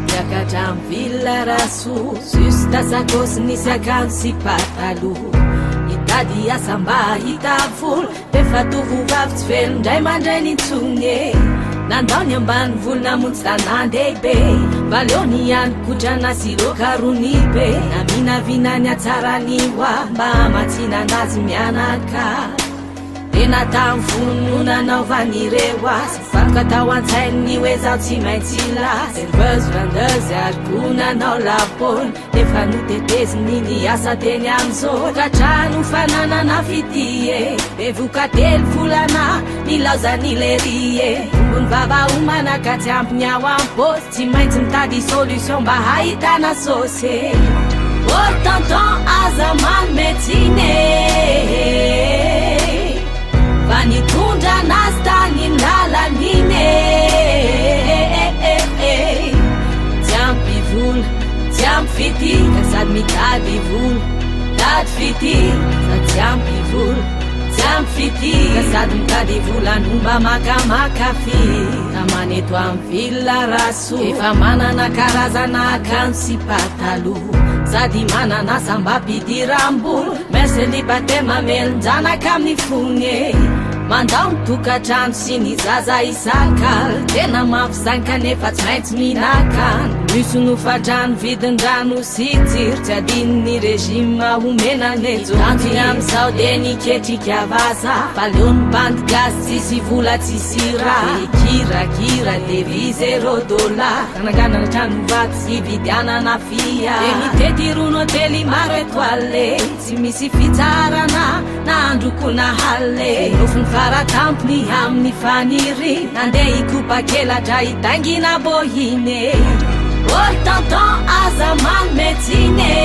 Miakatra mivila raso Justa sakosy nisy akanjo sy pataloha Hitady asa mba hita volo Defa tovovavy tsy velondray mandray nintsony Nandao ny ambany volo namontsy tanàn-dehibe Valeo ny ihany kotrana sy rô karony be Na minavina ny atsarany hoa Mba amatsinanazy mianaka Tena tamy vono nanaovan'ireo azy Vakoka tao an-tsainy hoe zaho tsy maintsy lasy Serveuse vendeuse ary ko nanao lapôny Efa noteteziny ny asa teny am'zao Katrano fananana fidie Bevoka telo volana nilaozany lerie Tombony vava homana tsy ampiny ao am-pôsy Tsy maintsy mitady solution mba hahitana sosy Oh tonton aza manome tsine Fa nitondra anazy tany lalan'iny Tsy ampy vola, tsy ampy fitika Sady mitady vola, tady fitika Sady tsy ampy vola, tsy ampy fitika Sady mitady vola nomba makamaka fita Maneto amin'ny villa raso Efa manana karazana akanjo sy pataloha Sady manana samba pidiram-bolo Merce libate mamelonjanaka amin'ny fony Mandao mitokatrano sy ny zaza isakal Tena mafisanka nefa tsy maintsy minakano Misy nofatrano vidin-drano sy jiro Tsy adin'ny régime homena nejo Tanjy am'zao de niketrika vaza Faleon'ny bandy gaz tsisy vola tsisy raha Kirakira devize $0 Kananganana trano vato sy vidianana fia De mitety rono hotely maro etoile Tsy misy fitsarana na androko na halle Nofony faratampony amin'ny faniry Nandeha hikopa-kelatra hitangina bohine Oh tonton aza manome tsine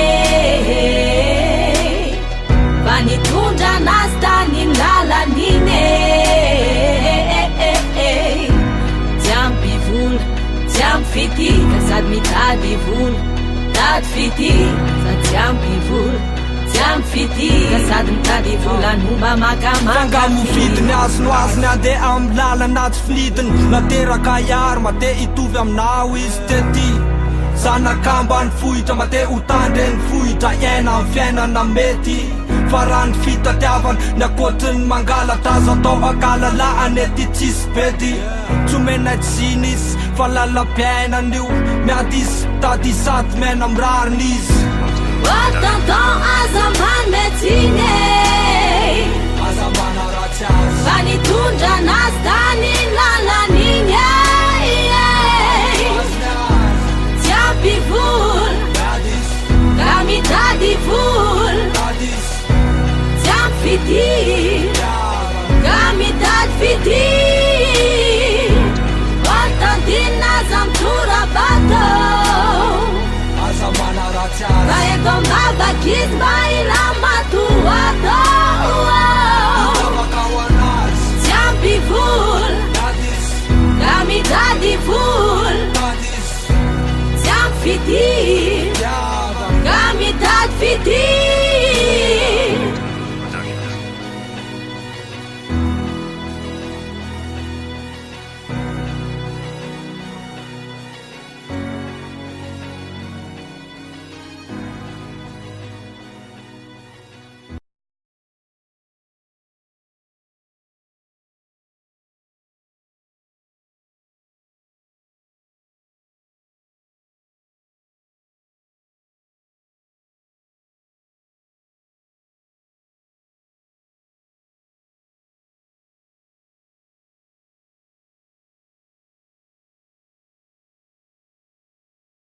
Fa nitondra anazy tany lalan'iny Tsy ampy vola, tsy ampy fitika Sady mitady vola, tady fitika Sady tsy ampy vola Tsy ampy fitika Sady mitady vola nomba makamaka Fangamo vidiny azony azony andeha amin'ny lalana tsy filidiny Nateraka iary mate hitovy aminao izy tety Zanakamba ny fohitra mate ho tandre ny fohitra Iaina amin'ny fiainana mety Fa raha ny fitatiavana ny akotriny mangalatra Azo atao akalala anety tsisy bedy Tsy omena jinisy fa lalam-piainana io Miady izy tady sady mena mirariny izy Oh tonton aza manome tsine Aza mana ratsy azy Fa nitondra anazy tany lalan'iny Tsy ampy vola Ka mitady vola Tsy ampy fitika Ka mitady fitika Otandina aza mitora-bato Aza mana ratsy azy Fa eto mavakizy mba